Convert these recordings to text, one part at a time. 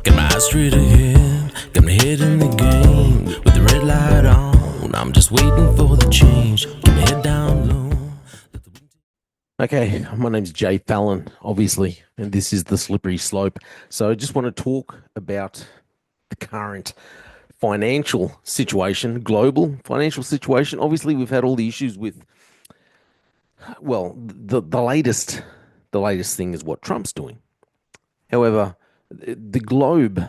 Got my eyes straight ahead, got my head in the game. With the red light on, I'm just waiting for the change. Keep my head down low. Okay, my name's Jay Fallon, obviously, and this is the slippery slope. So I just want to talk about the current financial situation, global financial situation. Obviously, we've had all the issues with, well, the latest thing is what Trump's doing. However, the globe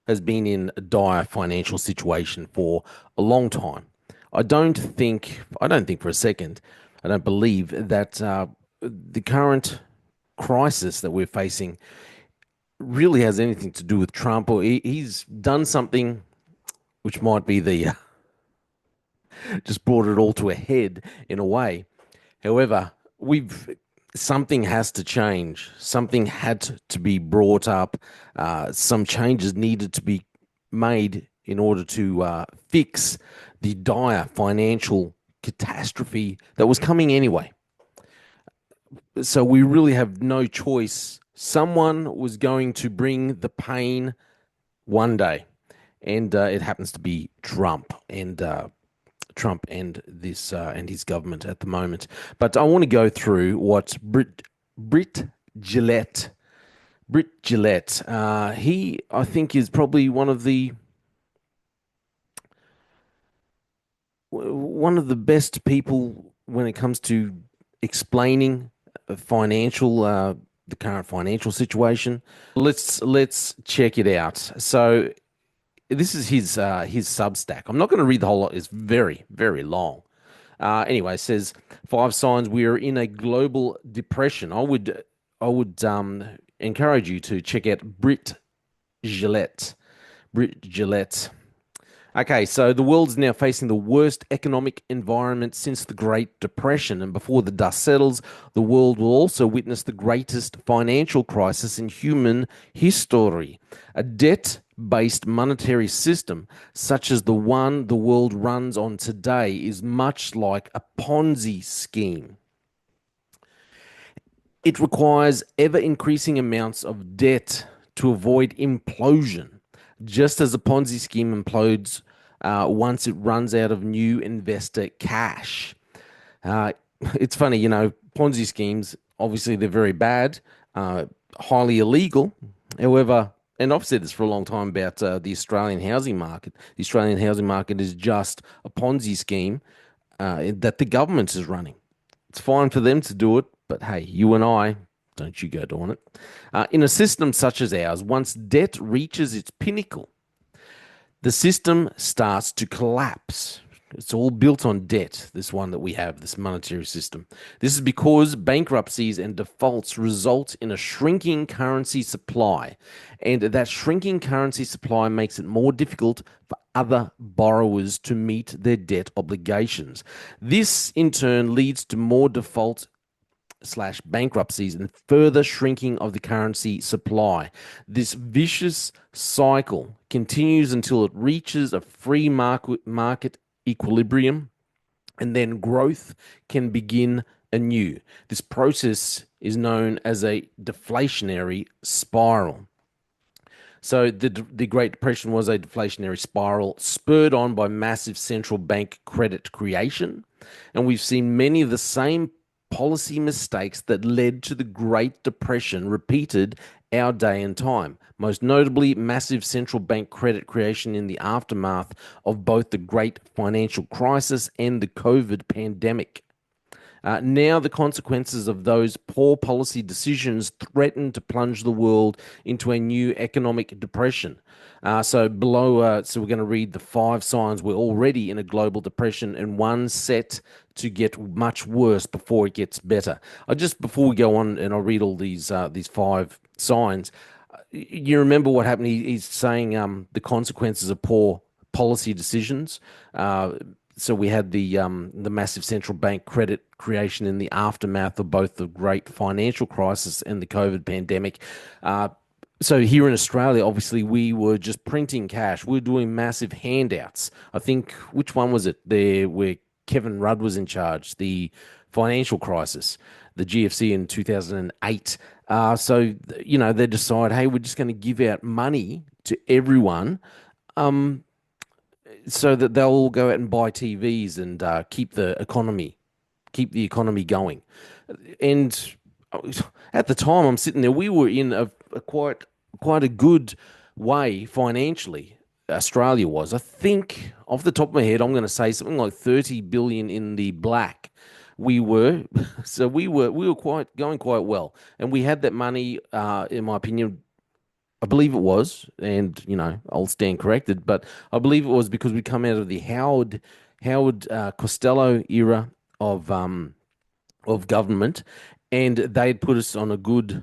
has been in a dire financial situation for a long time. I don't think for a second, I don't believe that the current crisis that we're facing really has anything to do with Trump, or he's done something which might be the just brought it all to a head in a way. However, we've something has to change. Something had to be brought up. Some changes needed to be made in order to fix the dire financial catastrophe that was coming anyway. So we really have no choice. Someone was going to bring the pain one day, and it happens to be Trump and this and his government at the moment. But I want to go through what Britt Gillette, he I think is probably one of the best people when it comes to explaining the current financial situation. Let's check it out. So this is his Substack. I'm not going to read the whole lot. It's very, very long. Anyway, it says 5 signs we are in a global depression. I would encourage you to check out Britt Gillette. Britt Gillette. Okay, so the world's now facing the worst economic environment since the Great Depression, and before the dust settles, the world will also witness the greatest financial crisis in human history. A debt-based monetary system, such as the one the world runs on today, is much like a Ponzi scheme. It requires ever-increasing amounts of debt to avoid implosion, just as a Ponzi scheme implodes once it runs out of new investor cash. It's funny, Ponzi schemes, obviously, they're very bad, highly illegal. However, and I've said this for a long time about the Australian housing market. The Australian housing market is just a Ponzi scheme that the government is running. It's fine for them to do it, but hey, you and I, don't you go doing it. In a system such as ours, once debt reaches its pinnacle, the system starts to collapse. It's all built on debt, this one that we have, this monetary system. This is because bankruptcies and defaults result in a shrinking currency supply, and that shrinking currency supply makes it more difficult for other borrowers to meet their debt obligations. This, in turn, leads to more defaults slash bankruptcies and further shrinking of the currency supply. This vicious cycle continues until it reaches a free market equilibrium, and then growth can begin anew. This process is known as a deflationary spiral. So the Great Depression was a deflationary spiral spurred on by massive central bank credit creation, and we've seen many of the same policy mistakes that led to the Great Depression repeated our day and time, most notably massive central bank credit creation in the aftermath of both the Great Financial Crisis and the COVID pandemic. Now the consequences of those poor policy decisions threaten to plunge the world into a new economic depression. So we're going to read the 5 signs we're already in a global depression, and one set to get much worse before it gets better. Before we go on, and I'll read all these 5 signs. You remember what happened? He's saying the consequences of poor policy decisions. So we had the massive central bank credit creation in the aftermath of both the Great Financial Crisis and the COVID pandemic. So here in Australia, obviously, we were just printing cash. We were doing massive handouts. I think, which one was it there where Kevin Rudd was in charge? The financial crisis, the GFC in 2008. So, they decide, hey, we're just going to give out money to everyone, um, so that they'll all go out and buy TVs and keep the economy going. And at the time, I'm sitting there, we were in a quite a good way financially. Australia was, I think, off the top of my head, I'm going to say something like 30 billion in the black. We were, so we were quite going quite well, and we had that money. In my opinion, I believe it was, and I'll stand corrected, but I believe it was because we come out of the Howard Costello era of um of government, and they'd put us on a good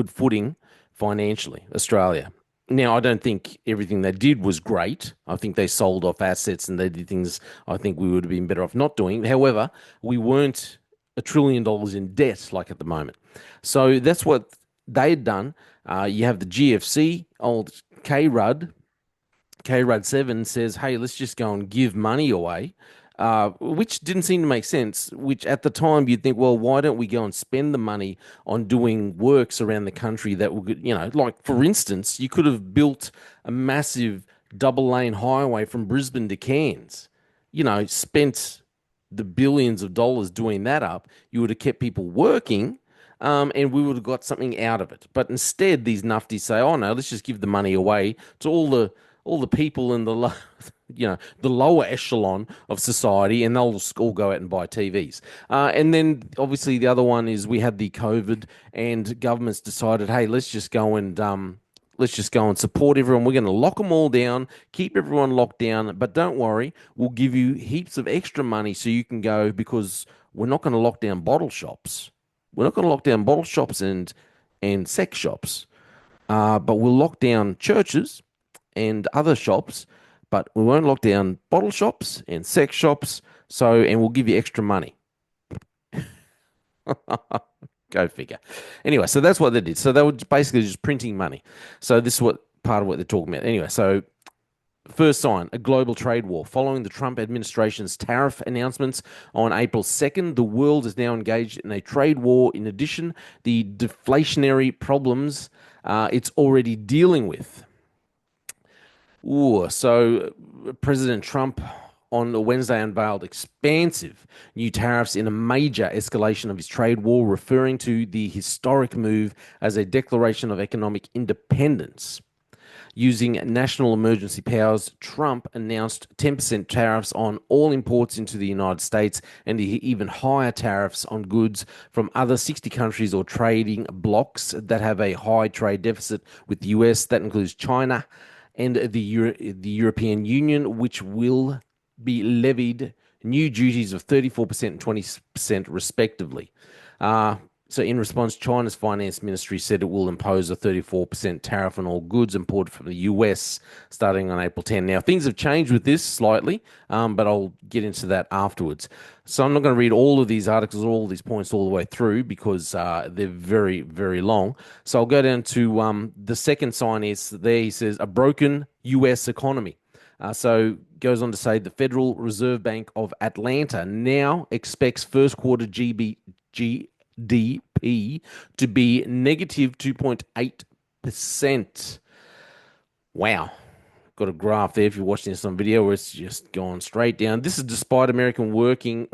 footing financially, Australia. Now, I don't think everything they did was great. I think they sold off assets and they did things I think we would have been better off not doing. However, we weren't $1 trillion in debt like at the moment. So that's what they had done. You have the GFC, old K Rudd, KRUD 7 says, hey, let's just go and give money away, which didn't seem to make sense. Which at the time you'd think, well, why don't we go and spend the money on doing works around the country that would, like for instance, you could have built a massive double lane highway from Brisbane to Cairns, spent the billions of dollars doing that up. You would have kept people working. And we would have got something out of it. But instead, these nufties say, "Oh no, let's just give the money away to all the people in the lower echelon of society, and they'll just all go out and buy TVs." And then obviously the other one is we had the COVID, and governments decided, hey, let's just go and support everyone. We're going to lock them all down, keep everyone locked down, but don't worry, we'll give you heaps of extra money so you can go because we're not going to lock down bottle shops. We're not going to lock down bottle shops and sex shops, but we'll lock down churches and other shops, but we won't lock down bottle shops and sex shops. And we'll give you extra money. Go figure. Anyway, so that's what they did. So they were basically just printing money. So this is what part of what they're talking about. Anyway, so first sign, a global trade war. Following the Trump administration's tariff announcements on April 2nd, the world is now engaged in a trade war. In addition, the deflationary problems it's already dealing with. Ooh, so President Trump on Wednesday unveiled expansive new tariffs in a major escalation of his trade war, referring to the historic move as a declaration of economic independence. Using national emergency powers, Trump announced 10% tariffs on all imports into the United States and even higher tariffs on goods from other 60 countries or trading blocs that have a high trade deficit with the US. That includes China and the European Union, which will be levied new duties of 34% and 20% respectively. So, in response, China's finance ministry said it will impose a 34% tariff on all goods imported from the US starting on April 10. Now, things have changed with this slightly, but I'll get into that afterwards. So, I'm not going to read all of these articles, all of these points all the way through because they're very, very long. So, I'll go down to the second sign is there. He says, a broken US economy. So goes on to say the Federal Reserve Bank of Atlanta now expects first quarter GDP to be negative 2.8%. Wow. Got a graph there if you're watching this on video where it's just gone straight down. This is despite Americans working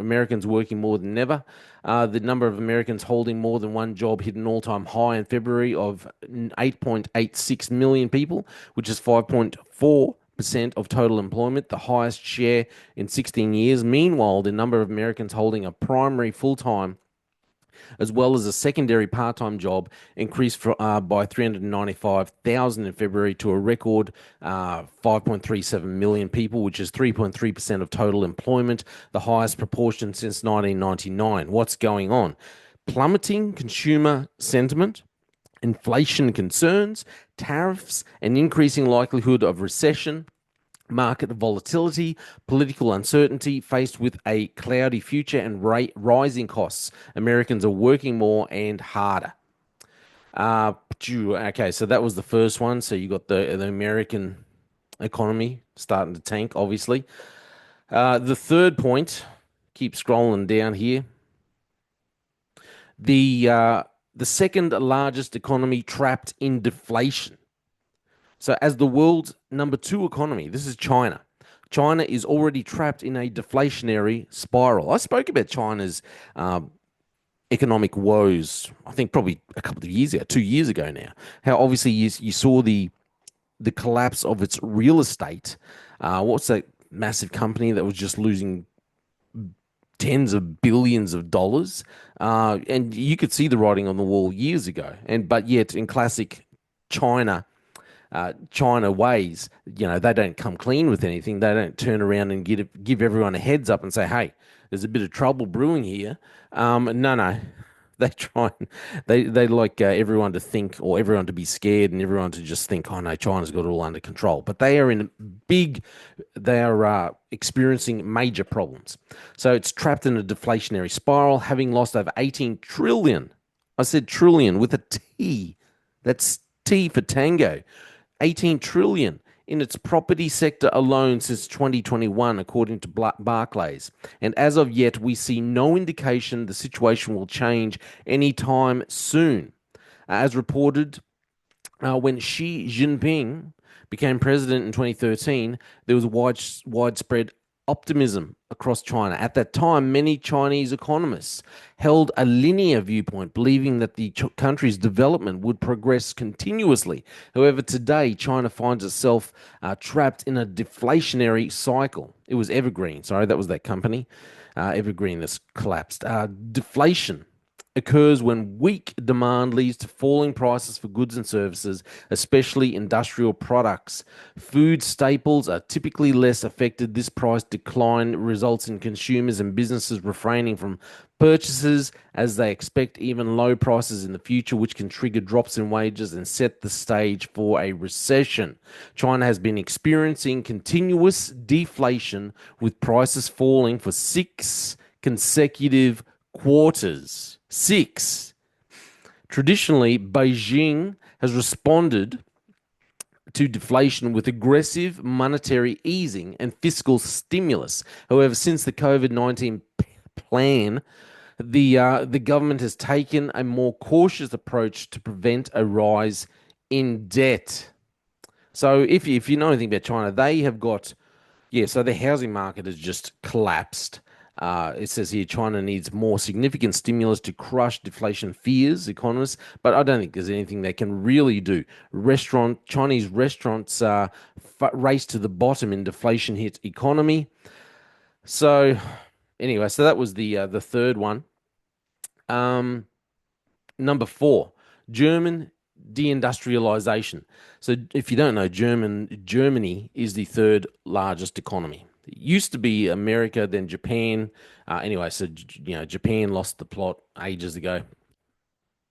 more than ever. The number of Americans holding more than one job hit an all-time high in February of 8.86 million people, which is 5.4% of total employment, the highest share in 16 years. Meanwhile, the number of Americans holding a primary full-time as well as a secondary part-time job increased by 395,000 in February to a record 5.37 million people, which is 3.3% of total employment, the highest proportion since 1999. What's going on? Plummeting consumer sentiment, inflation concerns, tariffs, an increasing likelihood of recession, market volatility, political uncertainty, faced with a cloudy future and rising costs. Americans are working more and harder. Okay, so that was the first one. So you got the American economy starting to tank, obviously. The third point, keep scrolling down here. The second largest economy trapped in deflation. So, as the world's number two economy, this is China. China is already trapped in a deflationary spiral. I spoke about China's economic woes, I think probably a couple of years ago, 2 years ago now. How obviously you saw the collapse of its real estate. What's that massive company that was just losing tens of billions of dollars? And you could see the writing on the wall years ago. And but yet in classic China China ways, they don't come clean with anything. They don't turn around and give everyone a heads up and say, "Hey, there's a bit of trouble brewing here." No. They try and they like everyone to think or everyone to be scared and everyone to just think, "Oh no, China's got it all under control." But they are experiencing major problems. So it's trapped in a deflationary spiral, having lost over 18 trillion. I said trillion with a T. That's T for tango. 18 trillion in its property sector alone since 2021, according to Barclays. And as of yet, we see no indication the situation will change anytime soon. As reported, when Xi Jinping became president in 2013, there was widespread optimism across China. At that time, many Chinese economists held a linear viewpoint, believing that the country's development would progress continuously. However, today, China finds itself trapped in a deflationary cycle. It was Evergreen, sorry, that was that company, Evergreen, that's collapsed. Deflation occurs when weak demand leads to falling prices for goods and services, especially industrial products. Food staples are typically less affected. This price decline results in consumers and businesses refraining from purchases as they expect even low prices in the future, which can trigger drops in wages and set the stage for a recession. China has been experiencing continuous deflation with prices falling for 6 consecutive quarters. Six. Traditionally, Beijing has responded to deflation with aggressive monetary easing and fiscal stimulus. However, since the COVID-19 plan, the government has taken a more cautious approach to prevent a rise in debt. So, if you know anything about China, they have got so the housing market has just collapsed. It says here China needs more significant stimulus to crush deflation fears, economists, but I don't think there's anything they can really do. Chinese restaurants race to the bottom in deflation hit economy. So anyway, so that was the third one. Number four, German deindustrialization. So if you don't know, Germany is the third largest economy. It used to be America, then Japan. Anyway, so Japan lost the plot ages ago,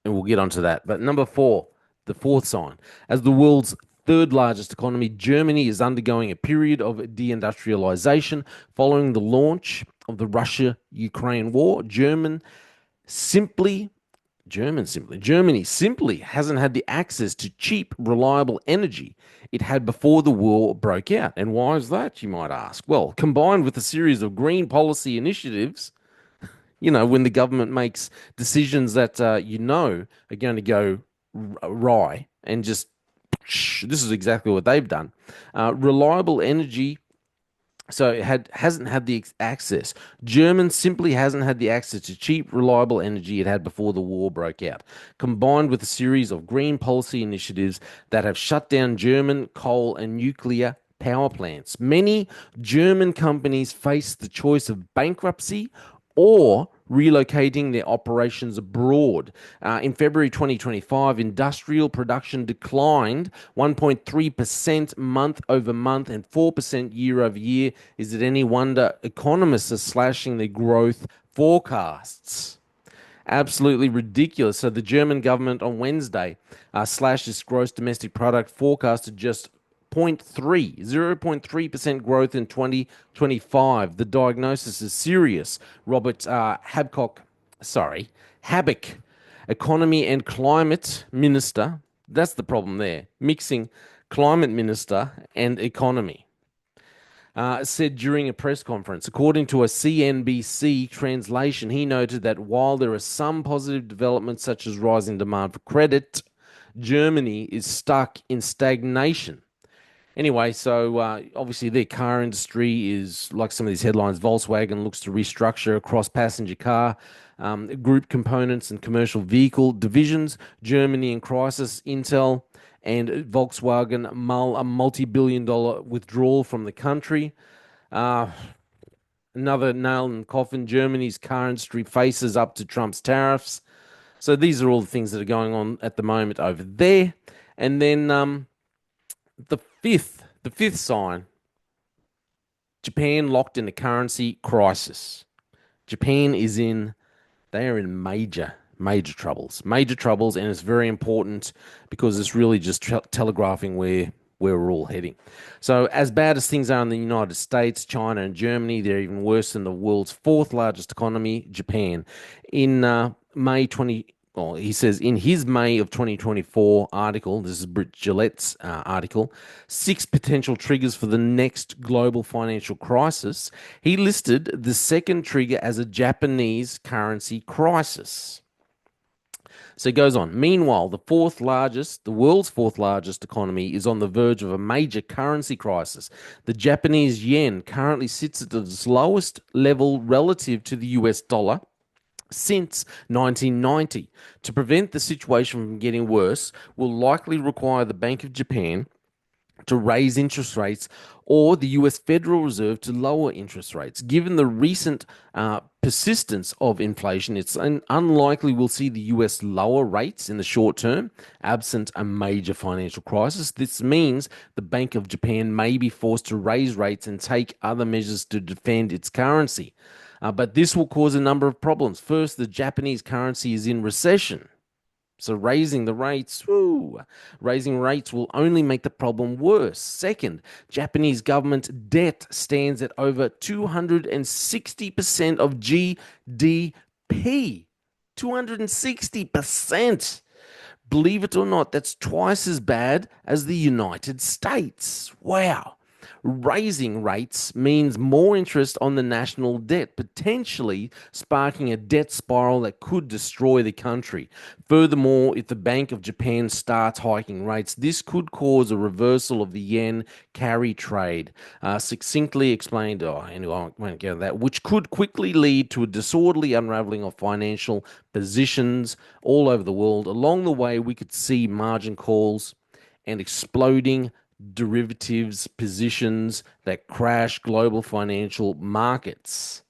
and we'll get onto that. But number four, the fourth sign, as the world's third largest economy, Germany is undergoing a period of deindustrialization following the launch of the Russia-Ukraine war. Simply Germany simply hasn't had the access to cheap, reliable energy it had before the war broke out. And why is that, you might ask? Well, combined with a series of green policy initiatives, when the government makes decisions that are going to go awry and just this is exactly what they've done. Reliable energy so hasn't had the access. Germany simply hasn't had the access to cheap, reliable energy it had before the war broke out, combined with a series of green policy initiatives that have shut down German coal and nuclear power plants. Many German companies face the choice of bankruptcy or relocating their operations abroad. In February 2025, industrial production declined 1.3% month over month and 4% year over year. Is it any wonder economists are slashing their growth forecasts? Absolutely ridiculous. So the German government on Wednesday slashed its gross domestic product forecast to just 0.3% growth in 2025. The diagnosis is serious. Robert Habeck, economy and climate minister. That's the problem there, mixing climate minister and economy. Said during a press conference. According to a CNBC translation, he noted that while there are some positive developments such as rising demand for credit, Germany is stuck in stagnation Anyway, so obviously their car industry is like some of these headlines. Volkswagen looks to restructure across passenger car, group components and commercial vehicle divisions. Germany in crisis. Intel and Volkswagen mull a multi-billion-dollar withdrawal from the country. Uh, Another nail in the coffin. Germany's car industry faces up to Trump's tariffs. So these are all the things that are going on at the moment over there. And then the fifth sign, Japan locked in a currency crisis. Japan is in they are in major troubles, and it's very important because it's really just telegraphing where we're all heading. So, as bad as things are in the United States, China, and Germany, they're even worse than the world's fourth largest economy, Japan. In May 20, well, he says in his May of 2024 article, this is Britt Gillette's article, six potential triggers for the next global financial crisis. He listed the second trigger as a Japanese currency crisis. So it goes on. Meanwhile, the world's fourth largest economy is on the verge of a major currency crisis. The Japanese yen currently sits at its lowest level relative to the US dollar since 1990. To prevent the situation from getting worse, will likely require the Bank of Japan to raise interest rates or the US Federal Reserve to lower interest rates. Given the recent persistence of inflation, it's unlikely we'll see the US lower rates in the short term, absent a major financial crisis. This means the Bank of Japan may be forced to raise rates and take other measures to defend its currency. But this will cause a number of problems. First, the Japanese currency is in recession. So raising rates will only make the problem worse. Second, Japanese government debt stands at over 260% of GDP. 260%. Believe it or not, that's twice as bad as the United States. Wow. Raising rates means more interest on the national debt, potentially sparking a debt spiral that could destroy the country. Furthermore, if the Bank of Japan starts hiking rates, this could cause a reversal of the yen carry trade. Succinctly explained, anyway, I won't get into that, which could quickly lead to a disorderly unraveling of financial positions all over the world. Along the way, we could see margin calls and exploding derivatives positions that crash global financial markets.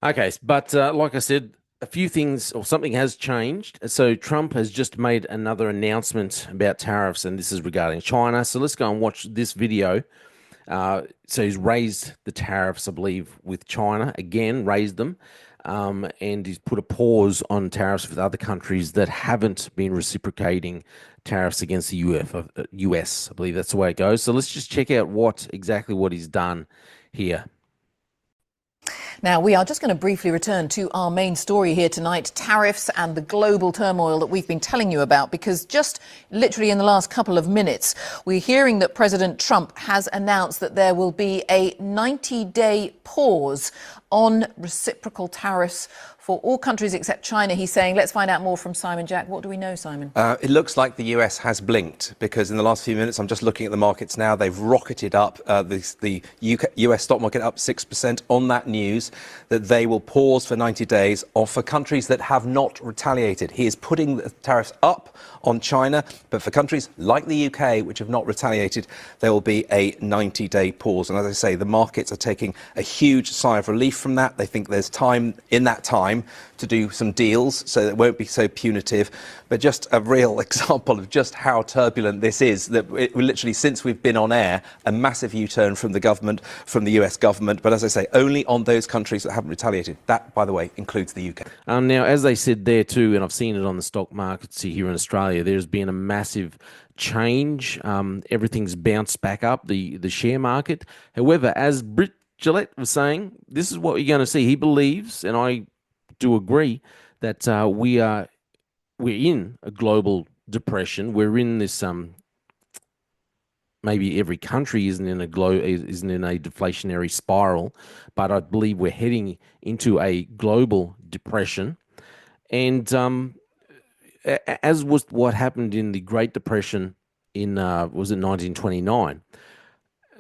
Okay, but like I said, a few things or something has changed. So Trump has just made another announcement about tariffs, and this is regarding China. So let's go and watch this video. So he's raised the tariffs, I believe, with China again, raised them. And he's put a pause on tariffs with other countries that haven't been reciprocating tariffs against the US. I believe that's the way it goes. So let's just check out exactly what he's done here. Now, we are just going to briefly return to our main story here tonight, tariffs and the global turmoil that we've been telling you about, because just literally in the last couple of minutes, we're hearing that President Trump has announced that there will be a 90-day pause on reciprocal tariffs for all countries except China. He's saying, let's find out more from Simon Jack. What do we know, Simon? It looks like the US has blinked, because in the last few minutes, I'm just looking at the markets now, they've rocketed up, the US stock market up 6% on that news that they will pause for 90 days for countries that have not retaliated. He is putting the tariffs up on China, but for countries like the UK, which have not retaliated, there will be a 90-day pause. And as I say, the markets are taking a huge sigh of relief from that. They think there's time in that time to do some deals, so that it won't be so punitive. But just a real example of just how turbulent this is, that literally since we've been on air, a massive U-turn from the government, from the US government. But as I say, only on those countries that haven't retaliated. That, by the way, includes the UK. Now, as they said there too, and I've seen it on the stock markets here in Australia, there's been a massive change. Everything's bounced back up, the share market. However, as Britt Gillette was saying, this is what you're going to see. He believes, and I do agree, that we're in a global depression. We're in this maybe every country isn't in a deflationary spiral, but I believe we're heading into a global depression. And as was what happened in the Great Depression in was it 1929?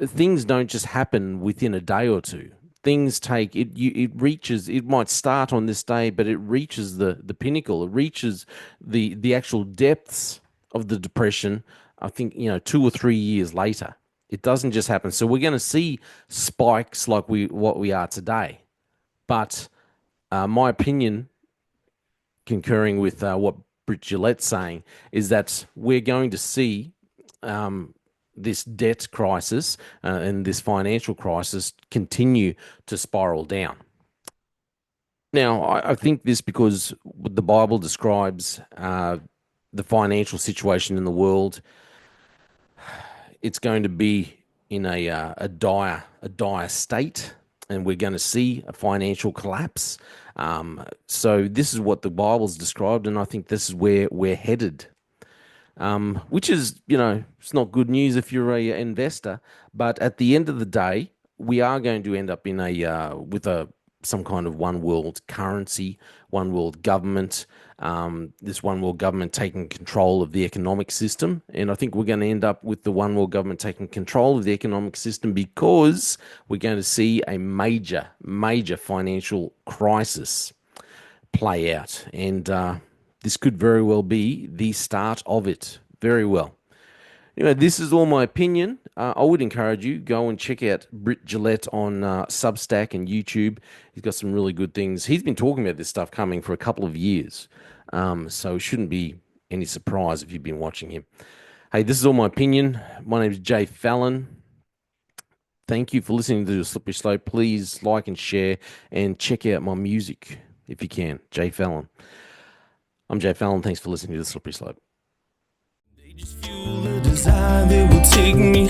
things don't just happen within a day or two. Things take it. It reaches. It might start on this day, but it reaches the pinnacle. It reaches the actual depths of the depression. I think 2 or 3 years later. It doesn't just happen. So we're going to see spikes like what we are today. But my opinion, concurring with what Britt Gillette's saying, is that we're going to see this debt crisis and this financial crisis continue to spiral down. Now, I think this because the Bible describes the financial situation in the world. It's going to be in a dire state, and we're going to see a financial collapse. So this is what the Bible's described, and I think this is where we're headed. Which is, it's not good news if you're an investor, but at the end of the day, we are going to end up in with some kind of one world currency, one world government. This one world government taking control of the economic system, and I think we're going to end up with the one world government taking control of the economic system because we're going to see a major financial crisis play out, and this could very well be the start of it. Very well. Anyway, this is all my opinion. I would encourage you, go and check out Britt Gillette on Substack and YouTube. He's got some really good things. He's been talking about this stuff coming for a couple of years. So it shouldn't be any surprise if you've been watching him. Hey, this is all my opinion. My name is Jay Fallon. Thank you for listening to The Slippery Slope. Please like and share and check out my music if you can. Jay Fallon. I'm Jay Fallon. Thanks for listening to The Slippery Slope. They just fuel a desire that will take me